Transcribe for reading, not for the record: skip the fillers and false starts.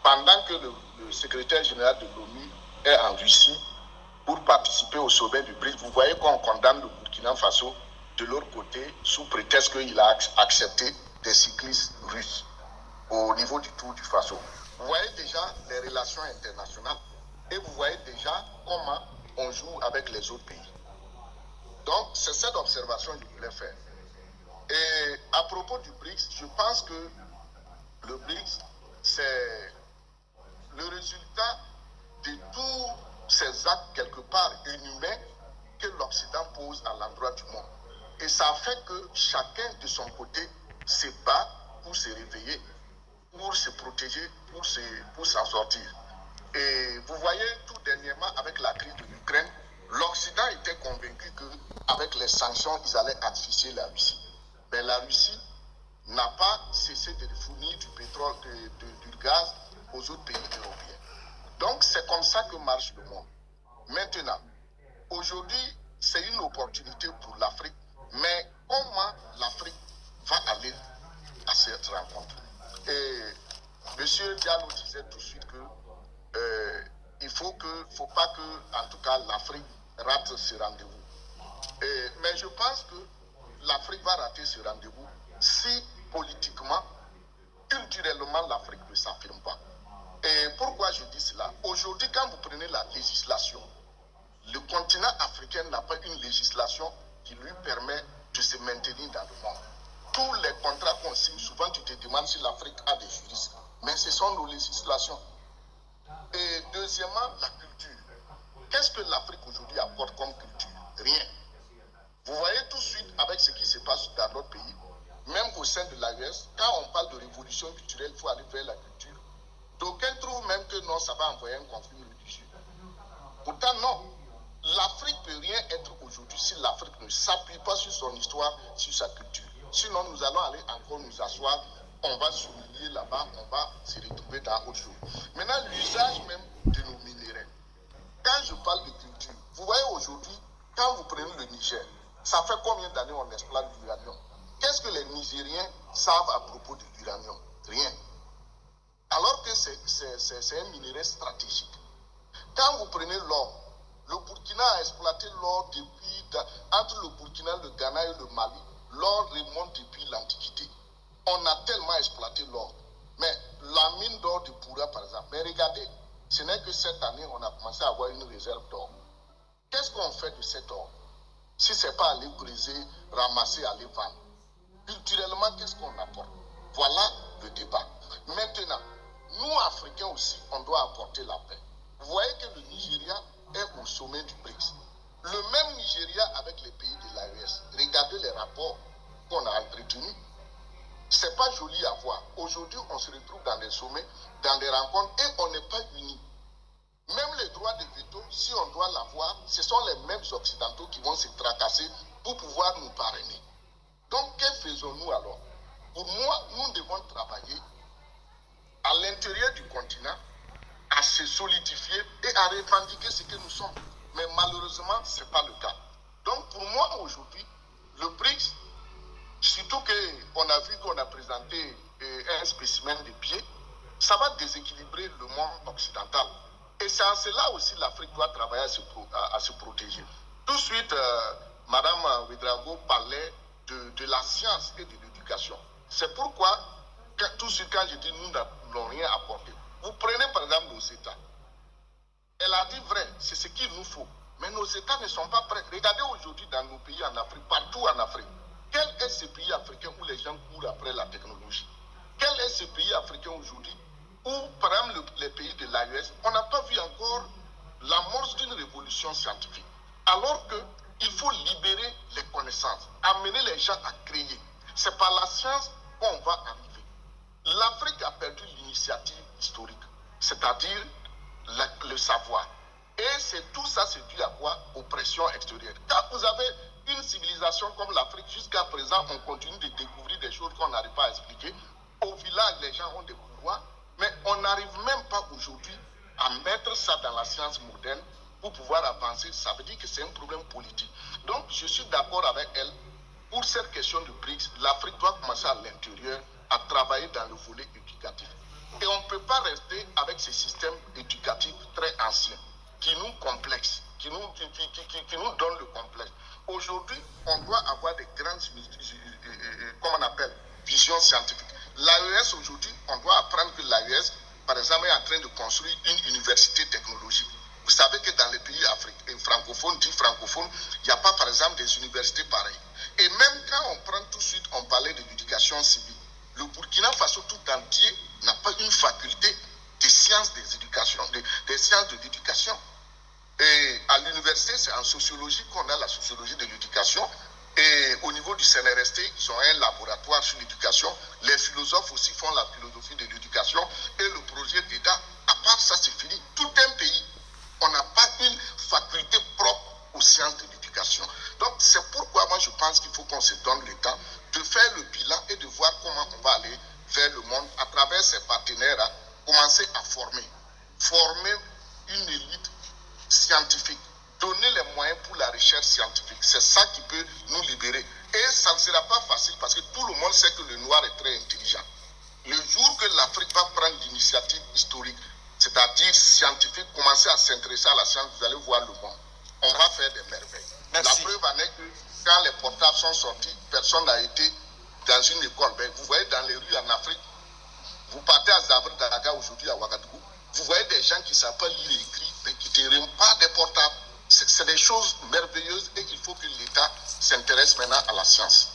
pendant que le secrétaire général de l'ONU est en Russie pour participer au sommet du BRICS, vous voyez qu'on condamne le Burkina Faso de l'autre côté sous prétexte qu'il a accepté des cyclistes russes au niveau du Tour du Faso. Vous voyez déjà les relations internationales et vous voyez déjà comment on joue avec les autres pays. Donc, c'est cette observation que je voulais faire. Et à propos du BRICS, je pense que le BRICS, c'est le résultat de tous ces actes quelque part inhumains que l'Occident pose à l'endroit du monde. Et ça fait que chacun de son côté se bat pour se réveiller, pour se protéger, pour s'en sortir. Et vous voyez tout dernièrement avec la crise de l'Ukraine, l'Occident était convaincu qu'avec les sanctions, ils allaient asphyxier la Russie. Mais la Russie n'a pas cessé de fournir du pétrole, du gaz aux autres pays européens. Donc c'est comme ça que marche le monde. Maintenant, aujourd'hui, c'est une opportunité pour l'Afrique, mais comment l'Afrique va aller à cette rencontre? Et M. Diallo disait tout de suite que il faut pas que, en tout cas, l'Afrique rate ce rendez-vous. Mais je pense que l'Afrique va rater ce rendez-vous si politiquement, culturellement, l'Afrique ne s'affirme pas. Et pourquoi je dis cela? Aujourd'hui, quand vous prenez la législation, le continent africain n'a pas une législation qui lui permet de se maintenir dans le monde. Tous les contrats qu'on signe, souvent tu te demandes si l'Afrique a des juristes, mais ce sont nos législations. Et deuxièmement, la culture. Qu'est-ce que l'Afrique aujourd'hui apporte comme culture? Rien. Vous voyez tout de suite avec ce qui se passe dans notre pays, même au sein de l'AES, quand on parle de révolution culturelle, il faut aller vers la culture. D'aucuns trouvent même que non, ça va envoyer un conflit religieux. Pourtant, non. L'Afrique ne peut rien être aujourd'hui si l'Afrique ne s'appuie pas sur son histoire, sur sa culture. Sinon, nous allons aller encore nous asseoir, on va s'humilier là-bas, on va se retrouver dans autre chose. Maintenant, l'usage même de nos minéraux. Quand je parle de culture, vous voyez aujourd'hui, quand vous prenez le Niger, ça fait combien d'années on exploite l'uranium? Qu'est-ce que les Nigériens savent à propos de l'uranium? Rien. Alors que c'est un minerai stratégique. Quand vous prenez l'or, le Burkina a exploité l'or depuis, entre le Burkina, le Ghana et le Mali, l'or remonte depuis l'Antiquité. On a tellement exploité l'or. Mais la mine d'or de Poura, par exemple, mais regardez, ce n'est que cette année on a commencé à avoir une réserve d'or. Qu'est-ce qu'on fait de cet or? Si ce n'est pas aller briser, ramasser, aller vendre. Culturellement, qu'est-ce qu'on apporte? Voilà le débat. Maintenant, nous, Africains aussi, on doit apporter la paix. Vous voyez que le Nigeria est au sommet du BRICS. Le même Nigeria avec les pays de l'AES. Regardez les rapports qu'on a entretenus. Ce n'est pas joli à voir. Aujourd'hui, on se retrouve dans des sommets, dans des rencontres, et on n'est pas unis. Même les droits de veto, si on doit l'avoir, ce sont les mêmes Occidentaux qui vont se tracasser pour pouvoir nous parrainer. Donc, que faisons-nous alors? Pour moi, nous devons travailler à l'intérieur du continent, à se solidifier et à revendiquer ce que nous sommes. Mais malheureusement, ce n'est pas le cas. Donc, pour moi, aujourd'hui, le BRICS, surtout qu'on a vu qu'on a présenté un spécimen de pied, ça va déséquilibrer le monde occidental. Et c'est en cela aussi l'Afrique doit travailler à se protéger. Tout de suite, Mme Ouédraogo parlait de la science et de l'éducation. C'est pourquoi, tout de suite, quand je dis nous n'avons rien apporté, vous prenez par exemple nos États. Elle a dit vrai, c'est ce qu'il nous faut. Mais nos États ne sont pas prêts. Regardez aujourd'hui dans nos pays en Afrique, partout en Afrique. Quel est ce pays africain où les gens courent après la technologie? Quel est ce pays africain aujourd'hui où, par exemple, les pays de l'AES, on n'a pas vu encore l'amorce d'une révolution scientifique. Alors qu'il faut libérer les connaissances, amener les gens à créer. C'est par la science qu'on va arriver. L'Afrique a perdu l'initiative historique, c'est-à-dire le savoir. Et tout ça, c'est dû à quoi? Aux pressions extérieures. Quand vous avez une civilisation comme l'Afrique, jusqu'à présent, on continue de découvrir des choses qu'on n'arrive pas à expliquer. Au village, les gens ont des pouvoirs, mais on n'arrive même pas aujourd'hui à mettre ça dans la science moderne pour pouvoir avancer. Ça veut dire que c'est un problème politique. Donc, je suis d'accord avec elle. Pour cette question de BRICS, l'Afrique doit commencer à l'intérieur à travailler dans le volet éducatif. Et on ne peut pas rester exemple, est en train de construire une université technologique. Vous savez que dans les pays africains, francophones, dits francophones, il n'y a pas, par exemple, des universités pareilles. Et même quand on prend tout de suite, on parlait de l'éducation civile. Le Burkina Faso tout entier n'a pas une faculté des sciences des éducations, des sciences de l'éducation. Et à l'université, c'est en sociologie qu'on a la sociologie de l'éducation. Et au niveau du CNRST, ils ont un laboratoire sur l'éducation. Les philosophes aussi font la philosophie de l'éducation. Et le projet d'État, à part ça, c'est fini. Tout un pays, on n'a pas une faculté propre aux sciences de l'éducation. Donc, c'est pourquoi moi, je pense qu'il faut qu'on se donne le temps de faire le bilan et de voir comment on va aller vers le monde à travers ces partenaires, commencer à former une élite scientifique, donner les moyens pour la recherche scientifique. C'est ça qui peut nous libérer. Et ça ne sera pas facile parce que tout le monde sait que le noir est très intelligent. Le jour que l'Afrique va prendre l'initiative historique, c'est-à-dire scientifique, commencer à s'intéresser à la science, vous allez voir le monde. On va faire des merveilles. Merci. La preuve en est que quand les portables sont sortis, personne n'a été dans une école. Ben, vous voyez dans les rues en Afrique, vous partez à Zabre-Daraga aujourd'hui à Ouagadougou, vous voyez des gens qui ne savent pas lire et écrire, mais qui ne terminent pas des portables. C'est des choses merveilleuses et il faut que l'État s'intéresse maintenant à la science.